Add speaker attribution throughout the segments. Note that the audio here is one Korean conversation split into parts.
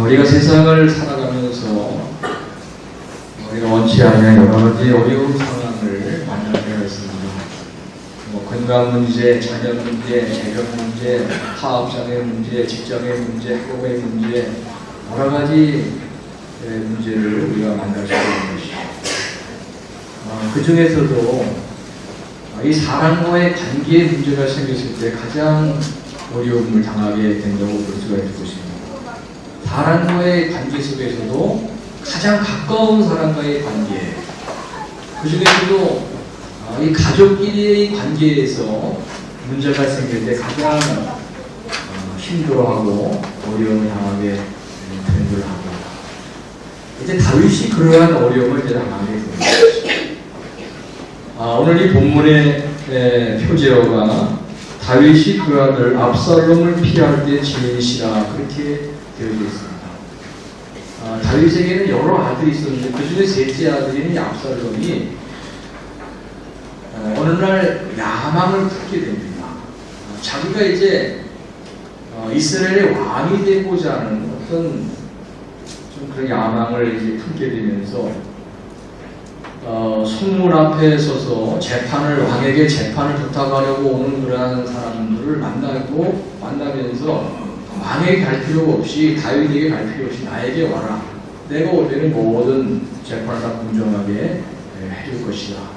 Speaker 1: 우리가 세상을 살아가면서 우리가 원치 않는 여러 가지 어려운 상황을 만나게 했습니다. 건강 문제, 자녀 문제, 재정 문제, 사업장의 문제, 직장의 문제, 학업의 문제, 여러 가지 문제를 우리가 만날 수 있는 것이죠. 그 중에서도 이 사람과의 관계에 문제가 생겼을 때 가장 어려움을 당하게 된다고 볼 수가 있을 것입니다. 사람과의 관계 속에서도 가장 가까운 사람과의 관계, 그 중에서도 이 가족끼리의 관계에서 문제가 생길 때 가장 힘들어하고 어려움을 당하게 되는 걸 하고, 이제 다윗이 그러한 어려움을 이제 당하게 됩니다. 오늘 이 본문의 표제어가 다윗이 그 아들 압살롬을 피할 때 지으시라, 그렇게 되어 있습니다. 다윗에게는 여러 아들이 있었는데 그 중에 셋째 아들인 이 압살롬이 어느 날 야망을 품게 됩니다. 자기가 이제 이스라엘의 왕이 되고자 하는 어떤 좀 그런 야망을 이제 품게 되면서 성문 앞에 서서 왕에게 재판을 부탁하려고 오는 그러한 사람들을 만나면서 왕에게 갈 필요가 없이, 다윗에게 갈 필요 없이 나에게 와라. 내가 올 때는 모든 재판을 다 공정하게 해줄 것이다.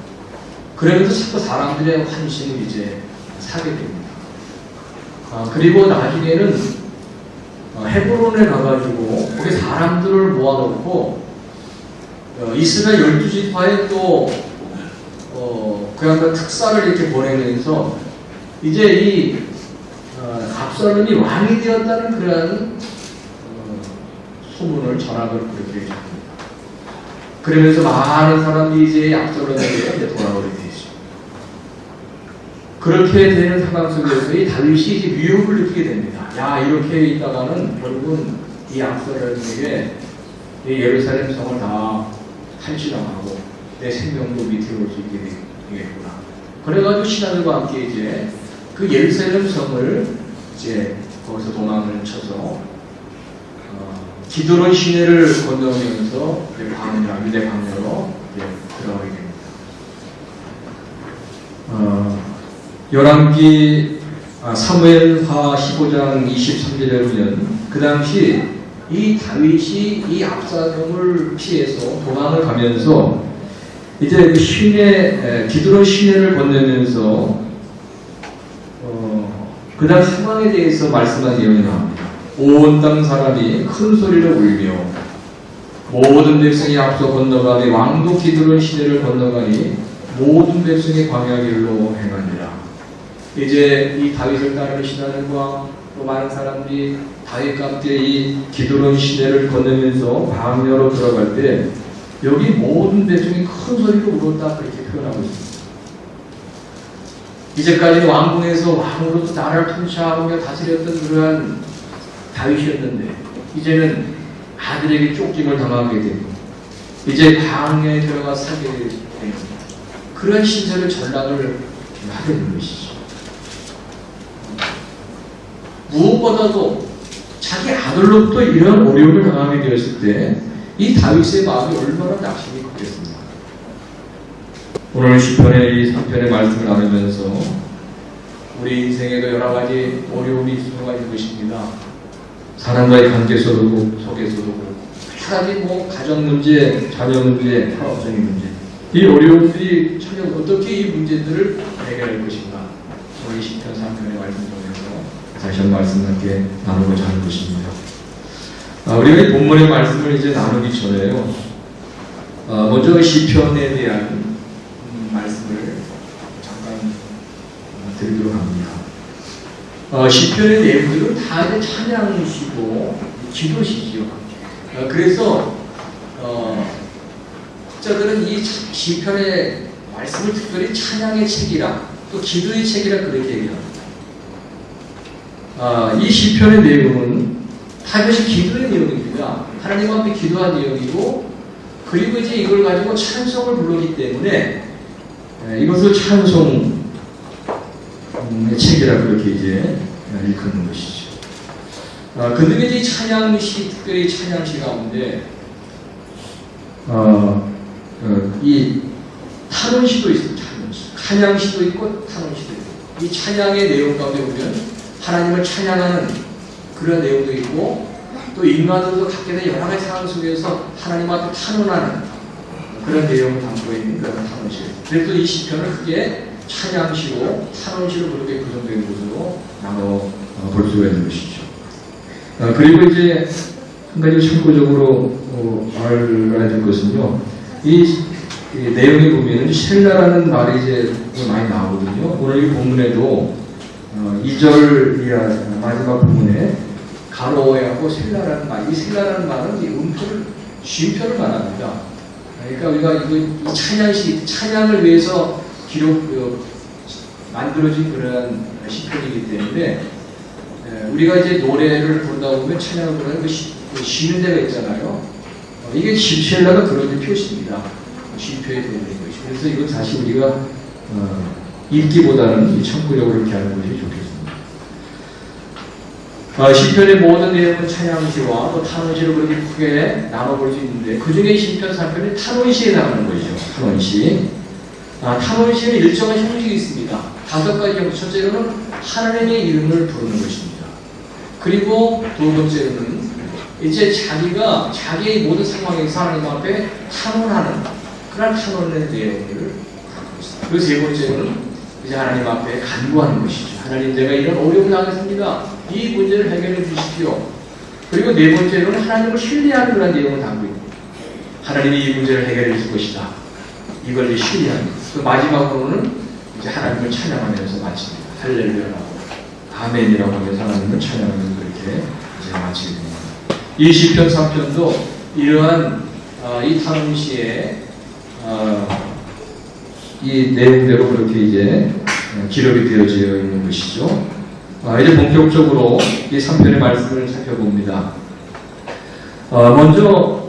Speaker 1: 그러면서 자꾸 사람들의 환심을 이제 사게 됩니다. 그리고 나중에는 헤브론에 가가지고 거기 사람들을 모아놓고 이스라엘 12지파에 또 그야말로 특사를 이렇게 보내면서 이제 이 압살롬이 왕이 되었다는 그런 소문을 전하도록 그렇게 해줍니다. 그러면서 많은 사람들이 이제 압살롬에게 돌아오게 되죠. 그렇게 되는 상황 속에서 이 다윗이 이제 위협을 느끼게 됩니다. 야, 이렇게 있다가는 결국은 이 압살롬에게 이 예루살렘 성을 다 탈취당하고 내 생명도 위태로울 수 있게 되겠구나. 그래가지고 신하들과 함께 이제 그 예루살렘 성을 이제 거기서 도망을 쳐서 기드론 시내를 건너면서 유대 광야로 들어가게 됩니다. 열왕기 사무엘하 15장 23절에 보면 그 당시 이 다윗이 이 압살롬을 피해서 도망을 가면서 이제 그 기드론 시내를 건너면서 그 당시 상황에 대해서 말씀한 내용이 나옵니다. 온 땅 사람이 큰 소리로 울며 모든 백성이 앞서 건너가니 왕도 기드론 시내를 건너가니 모든 백성이 광야 길로 행하니라. 이제 이 다윗을 따르는 신하들과 또 많은 사람들이 다윗과 함께 이 기드론 시내를 건너면서 광야로 들어갈 때 여기 모든 백성이 큰 소리로 울었다, 그렇게 표현하고 있습니다. 이제까지는 왕궁에서 왕으로서 나라를 통치하며 다스렸던 그러한 다윗이었는데 이제는 아들에게 쫓김을 당하게 되고 이제 광야에 들어가 살게 되는 그런 신세를 전락을 하게 된 것이죠. 무엇보다도 자기 아들로부터 이런 어려움을 당하게 되었을 때 이 다윗의 마음이 얼마나 낙심이 컸겠습니까? 오늘 시편의 이 3편의 말씀을 나누면서 우리 인생에도 여러 가지 어려움이 있을 수가 있는 것입니다. 사람과의 관계 속에서도 여러 가지 가정 문제, 자녀 문제, 사업적인 문제, 이 어려움들이 참 어떻게 이 문제들을 해결할 것인가, 우리 시편 3편의 말씀 중에서 다시 한 말씀 함께 나누고자 하는 것입니다. 우리가 이 본문의 말씀을 이제 나누기 전에요, 먼저 시편에 대한 말씀을 잠깐 드리도록 합니다. 시편의 내용들은 다 이제 찬양이시고 기도시죠. 그래서 학자들은 이 시편의 말씀을 특별히 찬양의 책이라, 또 기도의 책이라 그렇게 얘기합니다. 이 시편의 내용은 다 이것이 기도의 내용입니다. 하나님 앞에 기도한 내용이고, 그리고 이제 이걸 가지고 찬송을 부르기 때문에 이것을 찬송의 책이라 그렇게 이제 일컫는 것이죠. 근데 이제 찬양시, 특별히 찬양시 가운데 이 탄원시도 있어요. 찬양시도 있고 탄원시도 있고, 이 찬양의 내용 가운데 보면 하나님을 찬양하는 그런 내용도 있고, 또 인간들도 각계의 여러 가지 상황 속에서 하나님 앞에 탄원하는 그런 내용을 담고 있는 그런 탄원시예요. 그래서 이 시편을 크게 찬양시로 탄원시로 그렇게 구성된 것으로 나눠 볼 수가 있는 것이죠. 그리고 이제 한 가지 참고적으로 알아야 될 것은요, 이 내용에 보면은 셀라라는 말이 이제 많이 나오거든요. 오늘 이 본문에도 2절 마지막 본문에 가로웨하고 셀라라는 말, 이 셀라라는 말은 이 음표를, 쉼표를 말합니다. 그러니까 우리가 이 찬양시, 찬양을 위해서 만들어진 그런 시편이기 때문에, 우리가 이제 노래를 부르다 보면 찬양을 부르는 그 쉬는 데가 있잖아요. 이게 셀라가 그런 표시입니다. 쉼표에 들어있는 것이. 그래서 이건 사실 우리가 읽기보다는 참고적으로 이렇게 하는 것이 좋겠습니다. 시편의 모든 내용은 찬양시와 또 탄원시로 그렇게 크게 나눠볼 수 있는데, 그 중에 시편 3편이 탄원시에 나오는 것이죠. 탄원시. 탄원시는 일정한 형식이 있습니다. 5가지 형식. 첫째로는 하나님의 이름을 부르는 것입니다. 그리고 두 번째로는 이제 자기가 자기의 모든 상황에서 하나님 앞에 탄원하는 그런 탄원의 내용을 갖고 있습니다. 그리고 세 번째로는 이제 하나님 앞에 간구하는 것이죠. 하나님, 제가 이런 어려움을 당했습니다. 이 문제를 해결해 주십시오. 그리고 네 번째로는 하나님을 신뢰하는 그런 내용을 담고 있습니다. 하나님이 이 문제를 해결해 줄 것이다. 이걸 이제 신뢰하는 것. 그 마지막으로는 이제 하나님을 찬양하면서 마칩니다. 할렐루야라고, 아멘이라고 하면서 하나님을 찬양하면서 그렇게 이제 마치게 됩니다. 이 시편 3편도 이러한 이 탄원시에 이 내용대로 그렇게 이제 기록이 되어져 있는 것이죠. 이제 본격적으로 이 3편의 말씀을 살펴봅니다. 먼저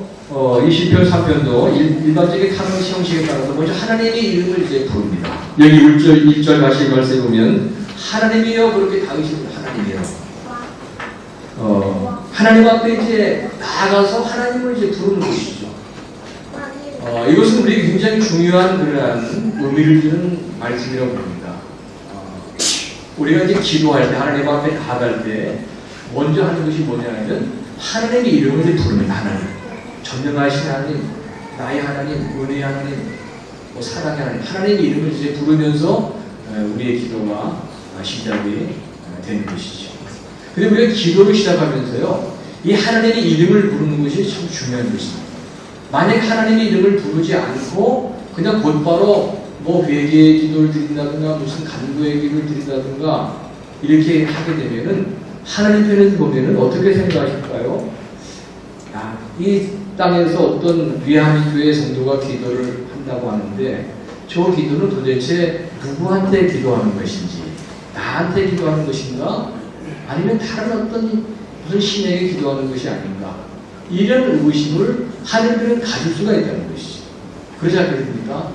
Speaker 1: 이 시편 3편도 일반적인 탄원시 형식에 따라서 먼저 하나님의 이름을 이제 부릅니다. 여기 1절 다시 말씀해 보면 하나님이여, 그렇게 다윗이 하나님이여. 하나님 앞에 이제 나아가서 하나님을 이제 부르는 것이죠. 이것은 우리에게 굉장히 중요한 그러한 의미를 주는 말씀이라고 봅니다. 우리가 이제 기도할 때, 하나님 앞에 나아갈 때 먼저 하는 것이 뭐냐면 하나님의 이름을 이제 부릅니다. 하나님, 전능하신 하나님, 나의 하나님, 은혜의 하나님, 사랑의 하나님, 하나님의 이름을 이제 부르면서 우리의 기도가 시작이 되는 것이죠. 근데 우리가 기도를 시작하면서요, 이 하나님의 이름을 부르는 것이 참 중요한 것입니다. 만약 하나님의 이름을 부르지 않고 그냥 곧바로 뭐 회개의 기도를 드린다든가 무슨 간구의 기도를 드린다든가 이렇게 하게 되면은 하나님 편에서 보면은 어떻게 생각하실까요? 이 땅에서 어떤 위암이 교회 성도가 기도를 한다고 하는데 저 기도는 도대체 누구한테 기도하는 것인지, 나한테 기도하는 것인가? 아니면 다른 어떤 무슨 신에게 기도하는 것이 아닌가? 이런 의심을 하나님들은 가질 수가 있다는 것이죠. 그러지 않겠습니까?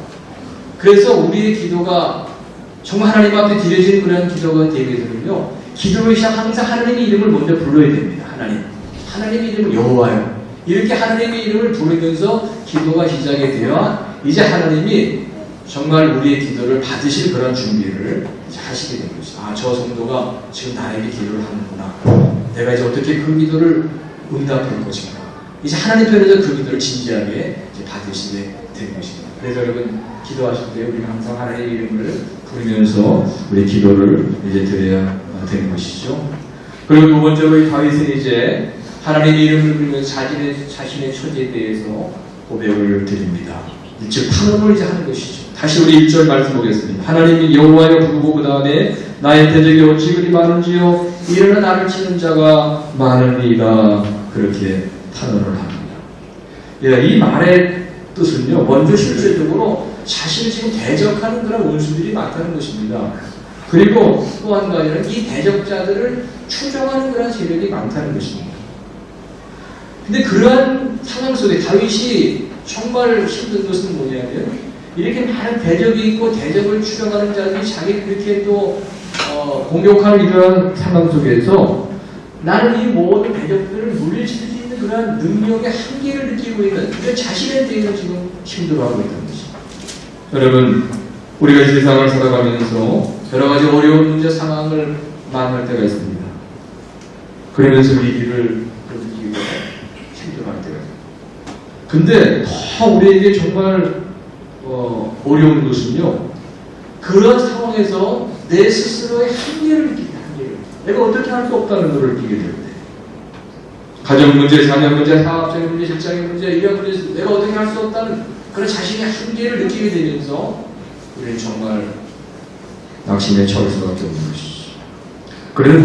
Speaker 1: 그래서 우리의 기도가 정말 하나님 앞에 드려지는 그런 기도가 되기 위해서는요, 기도를 시작 항상 하나님의 이름을 먼저 불러야 됩니다. 하나님의 이름을 여호와요. 이렇게 하나님의 이름을 부르면서 기도가 시작이 되어 이제 하나님이 정말 우리의 기도를 받으실 그런 준비를 이제 하시게 된 것이죠. 저 성도가 지금 나에게 기도를 하는구나. 내가 이제 어떻게 그 기도를 응답할 것인가. 이제 하나님 편에서 그 기도를 진지하게 이제 받으시게 된 것입니다. 그래서 여러분, 기도하실 때 우리가 항상 하나님의 이름을 부르면서 우리 기도를 이제 드려야 되는 것이죠. 그리고 두 번째로 다윗은 이제 하나님의 이름을 부르면서 자신의 처지에 대해서 고백을 드립니다. 즉 탄원을 이제 하는 것이죠. 다시 우리 1절 말씀 보겠습니다. 하나님이 여호와여 부르고 그 다음에 나의 대적이 어찌 그리 많은지요, 일어나 나를 치는 자가 많으니라, 그렇게 탄원을 합니다. 이 말의 뜻은요, 먼저 실질적으로 자신을 지금 대적하는 그런 원수들이 많다는 것입니다. 그리고 또 한 가지는 이 대적자들을 추종하는 그런 세력이 많다는 것입니다. 근데 그러한 상황 속에 다윗이 정말 힘든 것은 뭐냐면, 이렇게 많은 대적이 있고 대적을 추종하는 자들이 자기 그렇게 또 공격하는 이러한 상황 속에서 나는 이 모든 대적들을 물리칠 수 있는 그런 능력의 한계를 느끼고 있는 그 자신에 대해서 지금 힘들어하고 있다는 것입니다. 여러분, 우리가 이 세상을 살아가면서 여러 가지 어려운 문제 상황을 만날 때가 있습니다. 그러면서 위기를 느끼고 힘들어할 때가 있습니다. 근데 더 우리에게 정말 어려운 것은요, 그런 상황에서 내 스스로의 한계를 느낀다. 한계를. 내가 어떻게 할 수 없다는 것을 느끼게 될 때, 가정 문제, 자녀 문제, 사업적인 문제, 직장의 문제, 이런 문제, 내가 어떻게 할 수 없다는 그런 자신의 한계를 느끼게 되면서 우리는 정말 낙심에 처할 수밖에 없는 것이죠. 그래서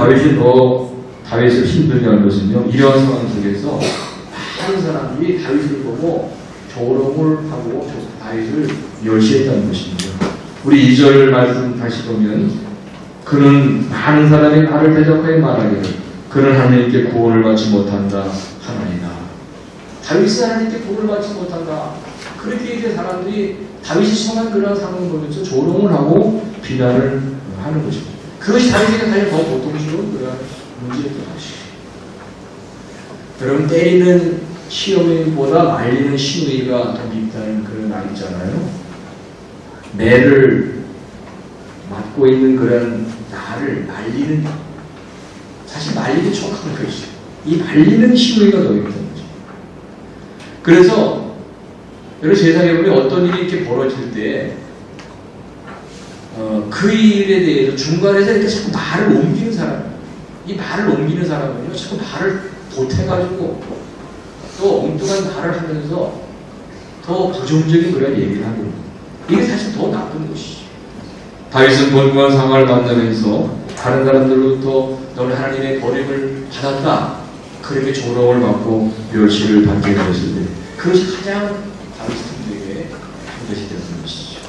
Speaker 1: 다윗을 힘들게 한 것은요, 이러한 상황 속에서 많은 사람들이 다윗을 보고 조롱을 하고 다윗을 멸시했다는 것입니다. 우리 2절 말씀 다시 보면, 그는 많은 사람이 나를 대적하여 말하기를 그는 하나님께 구원을 받지 못한다 하나이다. 다윗은 하나님께 구원을 받지 못한다. 그렇게 이제 사람들이 다윗이 처한 그런 상황을 보면서 조롱을 하고 비난을 하는 것입니다. 그것이 다윗에게 사실 더 고통스러운 그런 문제였던 것이죠. 여러분, 때리는 시어머니보다 말리는 시누이가 더 밉다는 그런 말 있잖아요. 매를 맡고 있는 그런 나를 말리는, 사실 말리기 촉하는 것이죠. 이 말리는 시누이가 더 밉다는 거죠. 그래서 여러분, 세상에 보면 어떤 일이 이렇게 벌어질 때 그 일에 대해서 중간에서 이렇게 자꾸 말을 옮기는 사람, 이 말을 옮기는 사람은요, 자꾸 말을 보태가지고 또 엉뚱한 말을 하면서 더 부정적인 그런 얘기를 하고, 이게 사실 더 나쁜 것이죠. 다윗은 번거한 상황을 만나면서 다른 사람들로부터 너는 하나님의 버림을 받았다, 그렇게 조롱을 받고 멸시를 받게 되었을 때, 그것이 가장 다윗에게 힘드시 되었던 것이죠.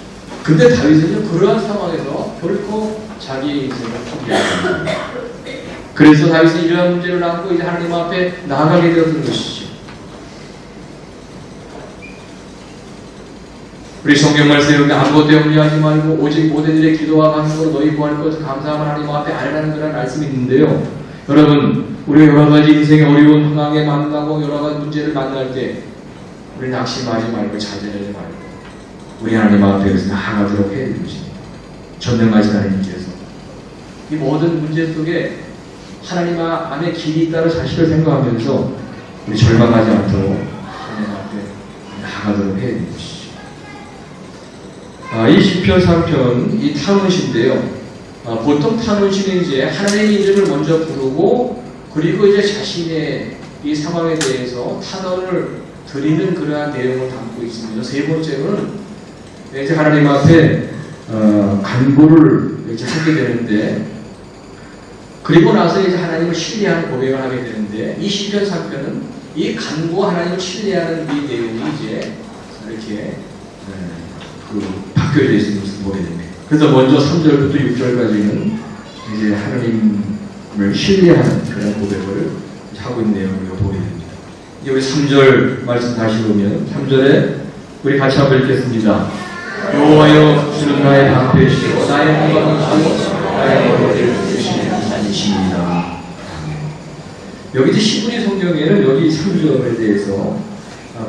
Speaker 1: 근데 다윗은요, 그러한 상황에서 결코 자기 인생을 포기하지 않습니다. 그래서 다윗은 이러한 문제를 안고 이제 하나님 앞에 나아가게 되었던 것이죠. 우리 성경 말씀에 아무것도 염려하지 말고 오직 모든 일에 기도와 간구로 너희 구할 것 감사함을 하나님 앞에 아뢰라는 그런 말씀이 있는데요. 여러분, 우리가 여러 가지 인생의 어려운 상황에 만나고 여러 가지 문제를 만날 때 우리 낙심하지 말고 좌절하지 말고 우리 하나님 앞에 나아가도록 해야 되는 것입니다. 전능하신 하나님께서 이 모든 문제 속에 하나님 안에 길이 있다는 사실을 생각하면서 우리 절망하지 않도록 하나님 앞에 나아가도록 해야 되는 것이죠. 이 시편 3편, 이 탄원시인데요. 보통 탄원시는 이제 하나님의 이름을 먼저 부르고 그리고 이제 자신의 이 상황에 대해서 탄원을 드리는 그러한 내용을 담고 있습니다. 세 번째로는 이제 하나님 앞에 간구를 이제 하게 되는데, 그리고 나서 이제 하나님을 신뢰하는 고백을 하게 되는데, 이 시편 3편은 이 간구와 하나님을 신뢰하는 이 내용이 이제 이렇게 바뀌어져 있는 것을 보게 됩니다. 그래서 먼저 3절부터 6절까지는 이제 하나님을 신뢰하는 그런 고백을 하고 있는 내용을 보게 됩니다. 이제 우리 3절 말씀 다시 보면 3절에 우리 같이 한번 읽겠습니다. 여호와여, 주는 나의 방패시고 나의 구원이시고 나의 머리를 주시는 하나님이십니다. 여기 이제 시브리 성경에는 여기 3절에 대해서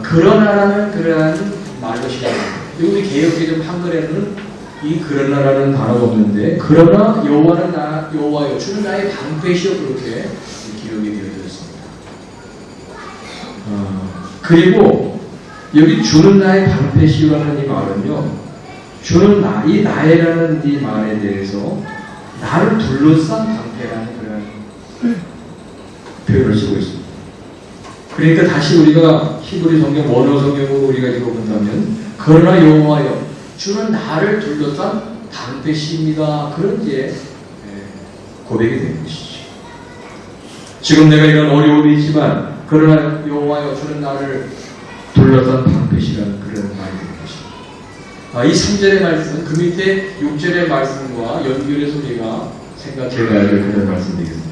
Speaker 1: 그러나라는 그러한 말로 시작합니다. 우리 개역기좀 한글에는 이 그러나라는 단어가 없는데, 그러나 여호와여 주는 나의 방패시여 그렇게 기록이 되어 있습니다. 그리고 여기 주는 나의 방패시라는 이 말은요, 주는 이 나의라는 이 말에 대해서 나를 둘러싼 방패라는 그런 표현을 쓰고 있습니다. 그러니까 다시 우리가 히브리 성경 원어 성경으로 우리가 읽어본다면, 그러나 여호와여 주는 나를 둘러싼 방패시입니다. 그런 이제 고백이 되는 것이죠. 지금 내가 이런 어려움이 있지만 그러나 여호와여 주는 나를 둘러싼 방패시라는 그런 말이 되는 것입니다. 이 3절의 말씀은 그 밑에 6절의 말씀과 연결해서 우리가 생각해봐야 될 그런 말씀 되겠습니다.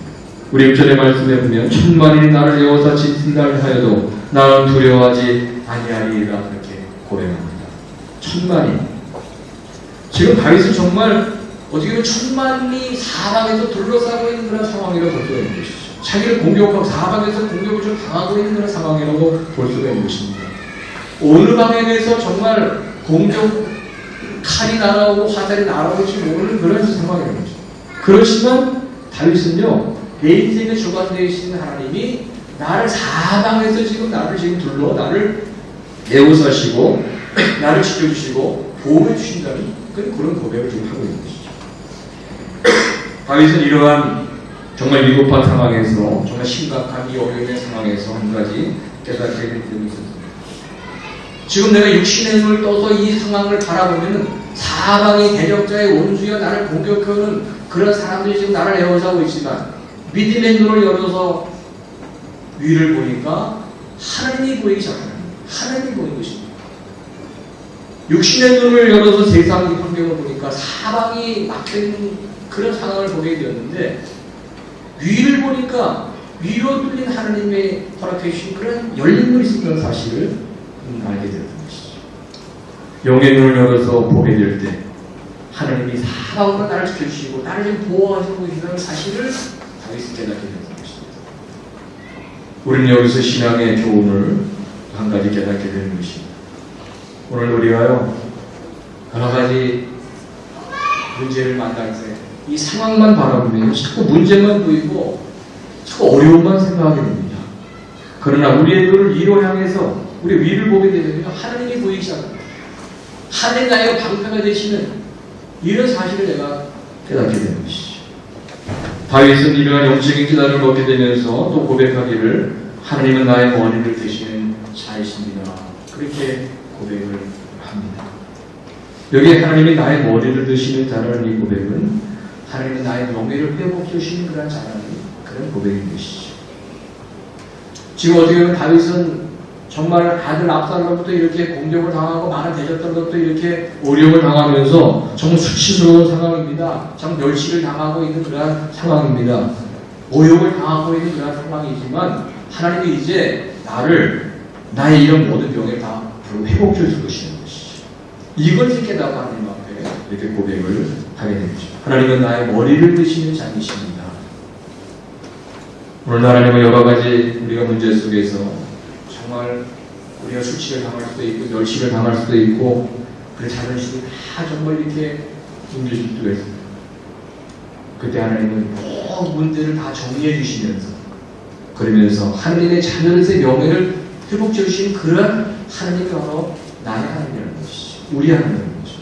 Speaker 1: 우리 6절의 말씀에 보면 천만인이 나를 여호사 지킨다 하여도 나는 두려워하지 아니하리이다 이렇게 고백합니다. 천만인. 지금 다윗은 정말 어떻게 보면 천만이 사방에서 둘러싸고 있는 그런 상황이라고 볼 수가 있는 것이죠. 자기를 공격하고 사방에서 공격을 좀 당하고 있는 그런 상황이라고 볼 수가 있는 것입니다. 어느 방향에서 정말 공격 칼이 날아오고 화살이 날아올지 모르는 그런 상황이라는 거죠. 그렇지만 다윗은요, 내 인생의 주관 되시는 하나님이 나를 사방에서 지금 나를 지금 둘러 나를 에워싸시고 나를 지켜주시고 보호해 주신다는 그런 고백을 지금 하고 있는 것이죠. 다윗은 이러한 정말 위급한 상황에서 정말 심각한 이 어려움의 상황에서 한 가지 깨닫게 된 점이 있었습니다. 지금 내가 육신의 눈을 떠서 이 상황을 바라보면 사방이 대적자의 원수여 나를 공격하는 그런 사람들이 지금 나를 에워싸고 있지만 믿음의 눈을 열어서 위를 보니까 하나님이 보이기 시작합니다. 하나님이 보이는 것입니다. 육신의 눈을 열어서 세상 환경을 보니까 사방이 막혀있는 그런 상황을 보게 되었는데 위를 보니까 위로 뚫린 하나님의 허락해 주신 그런 열린 눈이 있었다는 사실을 알게 되었던 것이죠. 영의 눈을 열어서 보게 될 때 하나님이 사방으로 나를 지켜주시고 나를 좀 보호하시고 계시다는 사실을 다윗이 깨닫게 되었던 것입니다. 우리는 여기서 신앙의 교훈을 한 가지 깨닫게 되는 것입니다. 오늘 우리가요, 여러 가지 문제를 만날 때 이 상황만 바라보면 자꾸 문제만 보이고 자꾸 어려움만 생각하게 됩니다. 그러나 우리의 눈을 위로 향해서 우리 위를 보게 되면 하나님이 보이기 시작합니다. 하나님 나의 방패가 되시는 이런 사실을 내가 깨닫게 되는 것이죠. 다윗은 이러한 영적인 기단을 얻게 되면서 또 고백하기를 하나님은 나의 머리를 드시는 자이십니다. 그렇게 고백을 합니다. 여기 하나님이 나의 머리를 드시는 자라는 이 고백은 하나님은 나의 명예를 회복해 주시는 그런 자라는 그런 고백인 것이죠. 지금 어떻게 보면 다윗은 정말 아들 압살롬부터 이렇게 공격을 당하고 많은 대적들로부터 이렇게 어려움을 당하면서 정말 수치스러운 상황입니다. 참 멸시를 당하고 있는 그러한 상황입니다. 모욕을 당하고 있는 그러한 상황이지만 하나님이 이제 나의 이런 모든 병을 다 회복해 줄 것이라는 것이죠. 이걸 깨닫고 하나님 앞에 이렇게 고백을 하게 되죠. 하나님은 나의 머리를 드시는 자이십니다. 오늘 하나님은 여러 가지 우리가 문제 속에서 정말 우리가 수치를 당할 수도 있고 멸시를 당할 수도 있고 그 자존심이 다 정말 이렇게 힘드실 수가 있습니다. 그때 하나님은 꼭 문제를 다 정리해 주시면서 그러면서 하나님의 자녀들의 명예를 회복해 주신 그런 하나님이 바로 나의 하나님이라는 것이죠. 우리 하나님이라는 것이죠.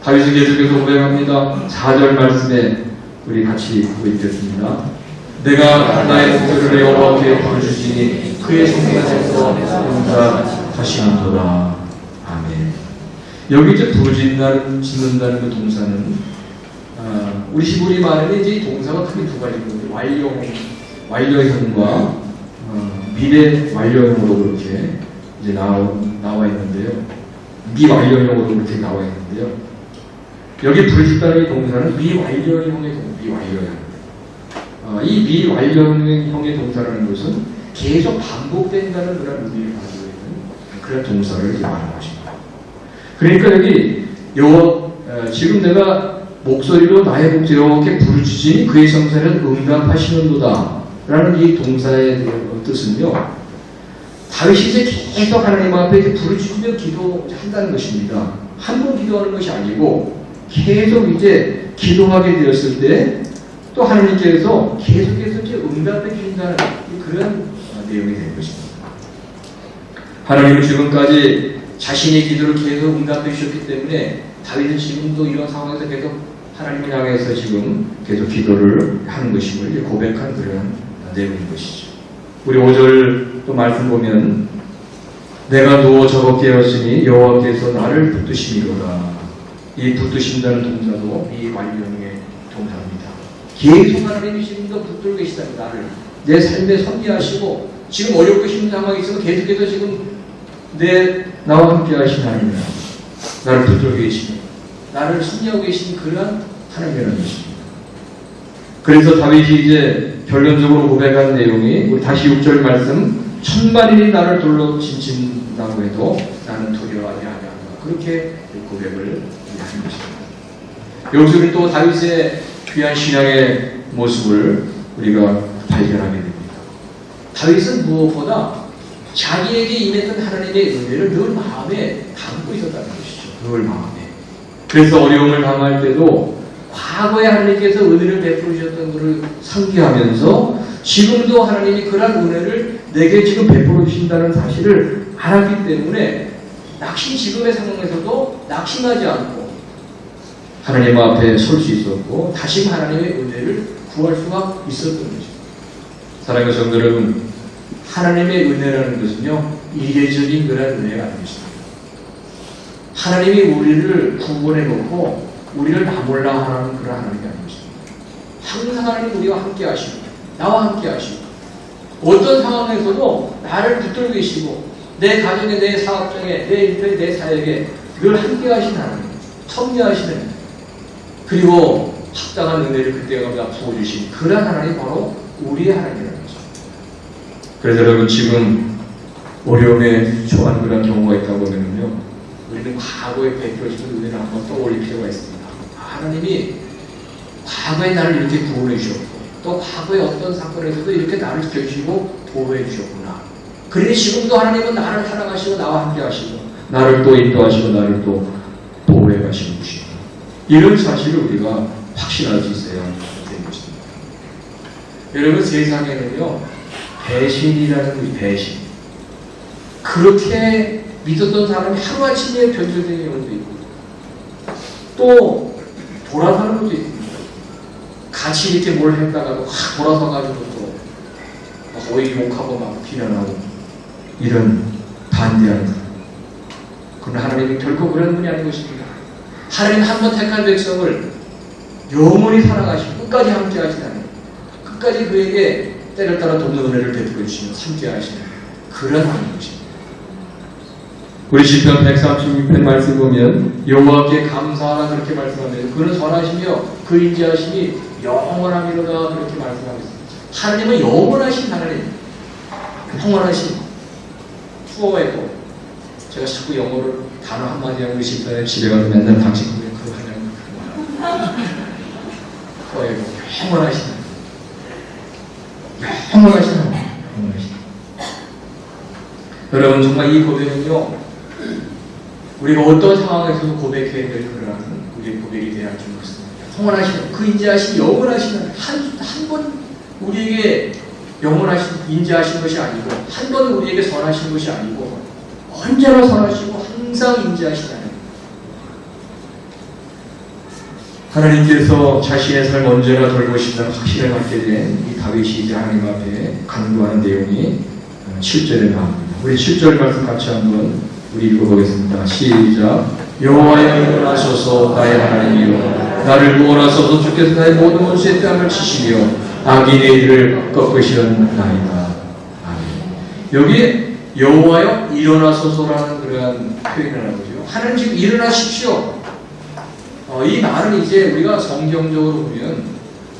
Speaker 1: 다윗은 계속해서 고백합니다. 4절 말씀에 우리 같이 읽고 있겠습니다. 내가 나의 목소리를 여호와께 부르짖으니 그의 성문에서 응답하시는도다. 아멘. 여기 이제 부르짖는다는 그 동사는 우리 히브리 말에는 이제 이 동사가 크게 두 가지거든요. 완료형과 미래 완료형으로 그렇게 이제 나와 있는데요. 미완료형으로 그렇게 나와 있는데요. 여기 부르짖다는 이 동사는 미완료형의 미완료형. 이 미완료형의 동사라는 것은 계속 반복된다는 그런 의미를 가지고 있는 그런 동사를 말하는 것입니다. 그러니까 여기 지금 내가 목소리로 나의 목소리 여호와께 부르짖으니 그의 성사는 응답하시는도다 라는 이 동사의 뜻은요, 다윗이 이제 계속 하나님 앞에 이제 부르짖으며 기도한다는 것입니다. 한 번 기도하는 것이 아니고 계속 이제 기도하게 되었을 때 또 하나님께서 계속해서 이제 응답해 주신다는 그런 내용이 된 것입니다. 하나님은 지금까지 자신의 기도를 계속 응답해 주셨기 때문에 다윗은 지금도 이런 상황에서 계속 하나님을 향해서 지금 계속 기도를 하는 것임을 고백한 그런 내용인 것이죠. 우리 5절 또 말씀 보면 내가 누워 저거 깨었으니 여호와께서 나를 붙드심이로다. 이 붙드신다는 동사도 이 완료형의 동사입니다. 계속 하나님이 지금도 붙들고 계시다는 나를 내 삶에 섭리하시고 지금 어렵고 힘든 상황이 있어도 계속해서 지금 나와 함께 하신 하나님이라 나를 붙들고 계시고 나를 섭리하고 계신 그런 하나님이라는 것입니다. 그래서 다윗이 이제 결론적으로 고백한 내용이 우리 다시 6절 말씀 천만인이 나를 돌로 진친다고 해도 나는 두려워하지 아니한다. 그렇게 고백을 하는 것입니다. 여기서 또 다윗의 귀한 신앙의 모습을 우리가 발견하게 됩니다. 다윗은 무엇보다 자기에게 임했던 하나님의 은혜를 늘 마음에 담고 있었다는 것이죠. 늘 마음에. 그래서 어려움을 당할 때도 과거에 하나님께서 은혜를 베풀으셨던 것을 상기하면서 지금도 하나님이 그런 은혜를 내게 지금 베풀어 주신다는 사실을 알았기 때문에 지금의 상황에서도 낙심하지 않고 하나님 앞에 설 수 있었고 다시 하나님의 은혜를 구할 수가 있었던 것입니다. 사랑하는 성도 여러분, 하나님의 은혜라는 것은요, 이례적인 그런 은혜가 아닌 것입니다. 하나님이 우리를 구원해 놓고 우리를 나몰라 하는 그런 하나님이 아닌 것입니다. 항상 하나님 우리와 함께 하시고 나와 함께 하시고 어떤 상황에서도 나를 붙들고 계시고 내 가정에, 내 사업장에, 내 일터에, 내 사역에 늘 함께 하시는 하나님, 섭리하시는, 그리고 합당한 은혜를 그때마다 부어주신 그런 하나님이 바로 우리의 하나님이라는 거죠. 그래서 여러분, 지금 어려움에 처한 그런 경우가 있다고 하면요, 우리는 과거에 베풀어주신 은혜를 한번 떠올릴 필요가 있습니다. 하나님이 과거에 나를 이렇게 구원해 주셨고 또 과거에 어떤 사건에서도 이렇게 나를 지켜주시고 보호해 주셨구나. 그러니 지금도 하나님은 나를 사랑하시고 나와 함께 하시고 나를 또 인도하시고 나를 또 보호해 가시는 분이시다. 이런 사실을 우리가 확신할 수 있어야 되는 것입니다. 여러분, 세상에는요, 배신이라는 배신, 그렇게 믿었던 사람이 하루아침에 변절되는 경우도 있고 또 돌아서는 것도 있습니다. 같이 이렇게 뭘 했다가도 확 돌아서가지고 또 거의 욕하고 막 비난하고 이런 반대하는 사람. 그러나 하나님이 결코 그런 분이 아닌 것입니다. 하나님 한 번 택한 백성을 영원히 사랑하시고 끝까지 함께 하시다니, 끝까지 그에게 때를 따라 돕는 은혜를 베풀어 주시며 함께 하시는 그런 하나님이십니다. 우리 시편 136편 말씀 보면 여호와께 감사하라 그렇게 말씀합니다. 그는 선하시며 그 인자하심이 영원하미로다 그렇게 말씀하고 있습니다. 하나님은 영원하신 하나님, 영원하신 수어에도 제가 자꾸 영어를 단어 한마디 하고 싶어요. 집에 가서 맨날 당직하면 그거 하냐고 수어에도 영원하신 하나님, 영원하신 하나님, 영원하신. 여러분, 정말 이 고백은요, 우리가 어떤 상황에서도 고백해야 될 그런 우리의 고백이 되어야 할 줄 믿습니다. 영원하신, 그 인자하신 영원하신 한 번 우리에게 영원하신 인자하신 것이 아니고 한 번 우리에게 선하신 것이 아니고 언제나 선하시고 항상 인자하신 하나님께서 자신의 삶 언제나 돌보신다는 확신을 갖게 된 이 다윗이 이제 하나님 앞에 간구하는 내용이 7절에 나옵니다. 우리 7절 말씀 같이 한번 우리 읽어보겠습니다. 시작. 여호와여 일어나소서 나의 하나님이여 나를 구원하소서. 주께서 나의 모든 원수의 뺨을 치시며 악인의 일을 꺾으시었나이다. 아멘. 여기 여호와여 일어나소서라는 그러한 표현을 하고 있죠. 하나님 지금 일어나십시오. 이 말은 이제 우리가 성경적으로 보면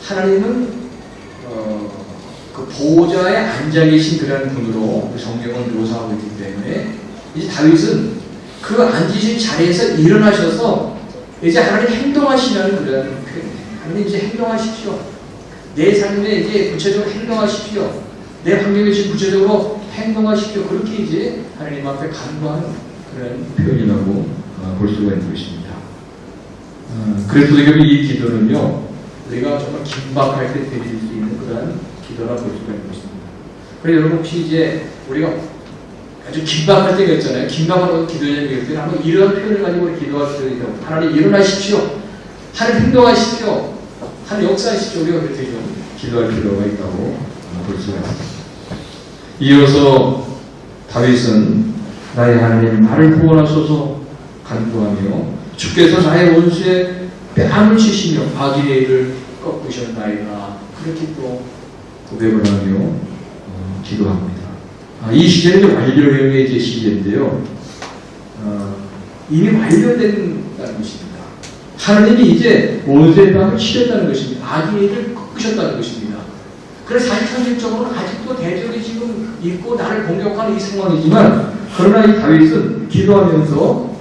Speaker 1: 하나님은 그 보좌에 앉아 계신 그런 분으로 성경을 묘사하고 있기 때문에 이제 다윗은 그 앉으신 자리에서 일어나셔서 이제 하나님 행동하시라는 그런 표현입니다. 하나님 이제 행동하십시오. 내 삶에 이제 구체적으로 행동하십시오. 내 환경에 지금 구체적으로 행동하십시오. 그렇게 이제 하나님 앞에 간구하는 그런 표현이라고 볼 수가 있는 것입니다. 그래서 이 기도는요, 우리가 정말 긴박할 때 드릴 수 있는 그런 기도라 볼 수가 있는 것입니다. 그래서 여러분, 혹시 이제 우리가 아주 긴박할 때가 있잖아요. 긴박하고 기도해야 되겠어요. 한번 이런 표현을 가지고 기도할 수도 있다고. 하나님 일어나십시오. 하나님 행동하십시오. 하나님 역사하십시오. 우리가 그렇게 좀 기도할 필요가 있다고 볼 수가 있습니다. 이어서 다윗은 나의 하나님 나를 구원하소서 간구하며 주께서 나의 원수의 뺨을 치시며 악인의 일을 꺾으셨나이다. 그렇게 또 고백을 하며 기도합니다. 이 시제는 완료형의 이제 시제인데요. 이미 완료된다는 것입니다. 하나님이 이제 원수의 뺨을 치셨다는 것입니다. 악인의 일을 꺾으셨다는 것입니다. 그래서 사실 현실적으로는 아직도 대적이 지금 있고 나를 공격하는 이 상황이지만, 그러나 이 다윗은 기도하면서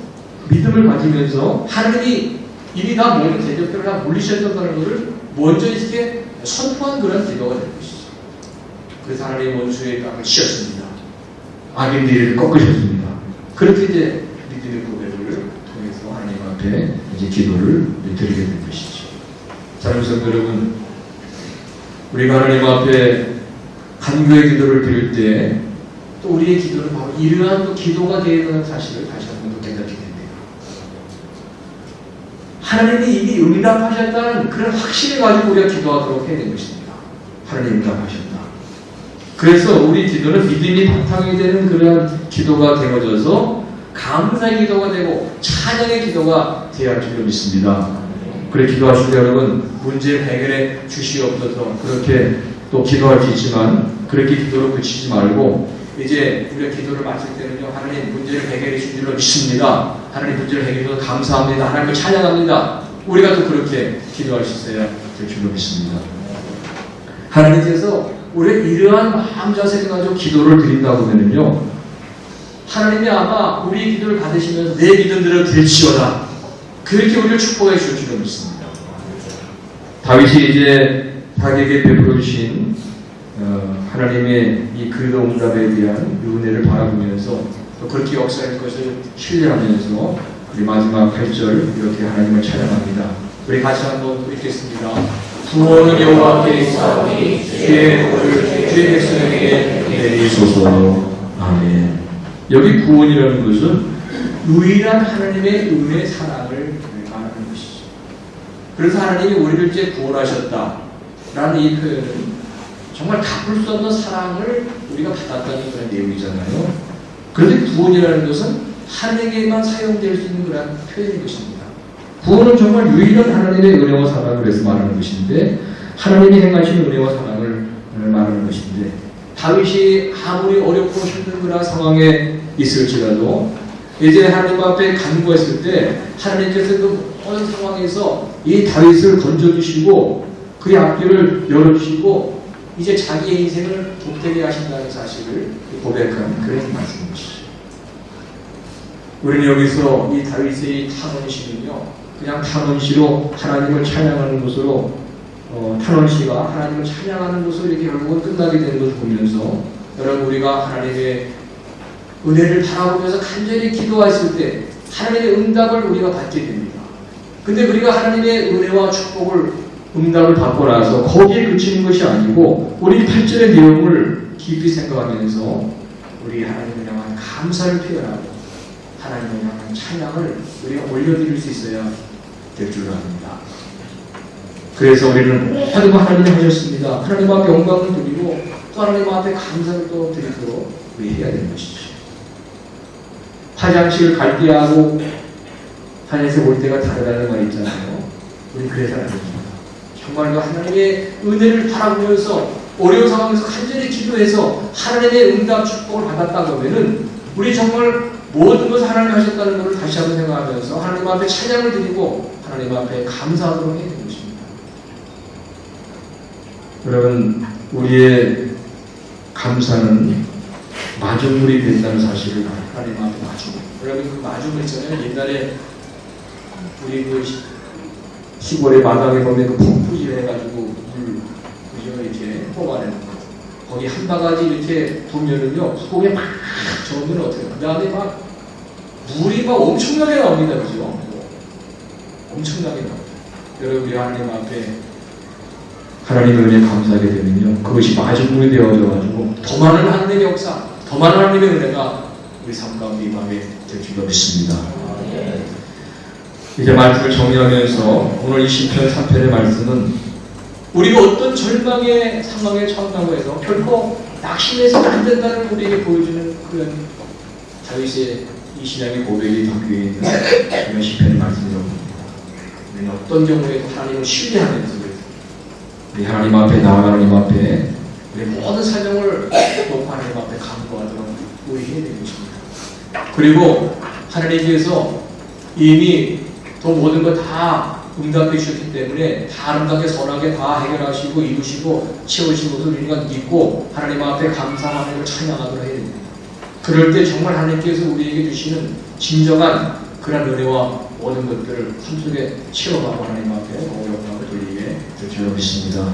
Speaker 1: 믿음을 가지면서 하나님이 이미 다 모든 대적들을 다 물리셨다는 것을 먼저 이렇게 선포한 그런 기도가 될 것이죠. 그래서 하나님 원수의 깡을 치셨습니다. 악인 뒤를 꺾으셨습니다. 그렇게 이제 믿음의 고백을 통해서 하나님 앞에 이제 기도를 드리게 된 것이죠. 사랑하는 성도 여러분, 우리가 하나님 앞에 간구의 기도를 드릴 때 또 우리의 기도는 바로 이러한 또 기도가 되는 사실을 다시 한 번 더 깨닫게 됩니다. 하나님이 이미 응답하셨다는 그런 확신을 가지고 우리가 기도하도록 해야 되는 것입니다. 하나님 응답하셨다. 그래서 우리 기도는 믿음이 바탕이 되는 그러한 기도가 되어져서 감사의 기도가 되고 찬양의 기도가 되어야 할 줄 믿습니다. 그래 기도하실 때 여러분 문제를 해결해 주시옵소서 그렇게 또 기도할 수 있지만 그렇게 기도로 그치지 말고 이제 우리가 기도를 마칠 때는요 하나님 문제를 해결해 주신 줄로 믿습니다. 하나님 문제를 해결해 주셔서 감사합니다. 하나님을 찬양합니다. 우리가 또 그렇게 기도할 수 있어야 될 줄로 믿습니다. 하나님께서 우리가 이러한 마음 자세를 가지고 기도를 드린다고 하면요 하나님이 아마 우리의 기도를 받으시면서 내 믿음대로 될지어다 그렇게 우리를 축복해 주실 줄로 믿습니다. 다윗이 이제 자기에게 베풀어 주신 하나님의 이 기도 응답에 대한 은혜를 바라보면서 또 그렇게 역사할 것을 신뢰하면서 우리 마지막 8절 이렇게 하나님을 찬양합니다. 우리 같이 한번 읽겠습니다. 구원은 여호와께 있사오니 주의 복을 주의 백성에게 내리소서. 아멘. 여기 구원이라는 것은 유일한 하나님의 은혜 사랑을 말하는 것이죠. 그래서 하나님이 우리를 이제 구원하셨다라는 이 표현은 정말 갚을 수 없는 사랑을 우리가 받았다는 그런 내용이잖아요. 그런데 구원이라는 것은 하나님에게만 사용될 수 있는 그런 표현인 것입니다. 구원은 정말 유일한 하나님의 은혜와 사랑을 해서 말하는 것인데 하나님이 행하신 은혜와 사랑을 말하는 것인데 다윗이 아무리 어렵고 힘든 그런 상황에 있을지라도 이제 하나님 앞에 간구했을 때 하나님께서 그 모든 상황에서 이 다윗을 건져주시고 그의 앞길을 열어주시고 이제 자기의 인생을 복되게 하신다는 사실을 고백한 그런 말씀인 것이죠. 우리는 여기서 이 다윗의 탄원시는요 그냥 탄원시로 하나님을 찬양하는 것으로 탄원시가 하나님을 찬양하는 것으로 이렇게 결국은 끝나게 되는 것을 보면서 여러분 우리가 하나님의 은혜를 바라보면서 간절히 기도했을 때 하나님의 응답을 우리가 받게 됩니다. 근데 우리가 하나님의 은혜와 축복을 응답을 받고 나서 거기에 그치는 것이 아니고 우리 8절의 내용을 깊이 생각하면서 우리 하나님을 향한 감사를 표현하고 하나님을 향한 찬양을 우리가 올려드릴 수 있어야 될 줄 압니다. 그래서 우리는 모든 거 하나님이 하셨습니다. 하나님 앞에 영광을 드리고 또 하나님 앞에 감사를 또 드리도록 우리 해야 되는 것이죠. 화장실 갈 때하고 하늘에서 올 때가 다르다는 말이 있잖아요. 우리 그래서 안 됩니다. 정말로 하나님의 은혜를 바라보면서 어려운 상황에서 간절히 기도해서 하나님의 응답 축복을 받았다고 하면은 우리 정말 모든 것을 하나님 하셨다는 것을 다시 한번 생각하면서 하나님 앞에 찬양을 드리고 하나님 앞에 감사하도록 해야 되는 것입니다. 여러분 우리의 감사는 마중물이 된다는 사실을 하나님 앞에 마중물. 여러분 그 마중물 있잖아요. 옛날에 우리 그 시골의 마당에 보면 그 펌프질 해가지고 물 그죠 이렇게 뽑아내는 거. 거기 한 바가지 이렇게 보면은요 속에 막 저으면 어떻게? 그 다음에 막 물이 막 엄청나게 나옵니다, 그죠? 엄청나게 나옵니다. 여러분 우리 하나님 앞에 하나님의 은혜 감사하게 되면요 그것이 마중물이 되어져가지고 더 많은 하나님의 역사, 더 많은 하나님의 은혜가 우리 삶 가운데 임하게 될 줄로 믿습니다. 이제 말씀을 정리하면서 오늘 이 시편 3편의 말씀은 우리가 어떤 절망의 상황에 처한다고 해서 결코 낙심해서는 안 된다는 우리에게 보여주는 그런 다윗의 이 신앙의 고백이 담겨 있는 그런 시편의 말씀이라고 봅니다. 우리는 어떤 경우에도 하나님을 신뢰하면서 우리 하나님 앞에 나와 하나님 앞에 우리 모든 사정을 놓고 하나님 앞에 간구하도록 우리 해야 되는 것입니다. 그리고 하나님께서 이미 또 모든 걸 다 응답해 주셨기 때문에 다 아름답게 선하게 다 해결하시고 이루시고 채우신 것을 우리가 믿고 하나님 앞에 감사하는 걸 찬양하도록 해야 됩니다. 그럴 때 정말 하나님께서 우리에게 주시는 진정한 그런 은혜와 모든 것들을 삶 속에 채워가고 하나님 앞에 영광을 돌리게 될 줄 믿습니다.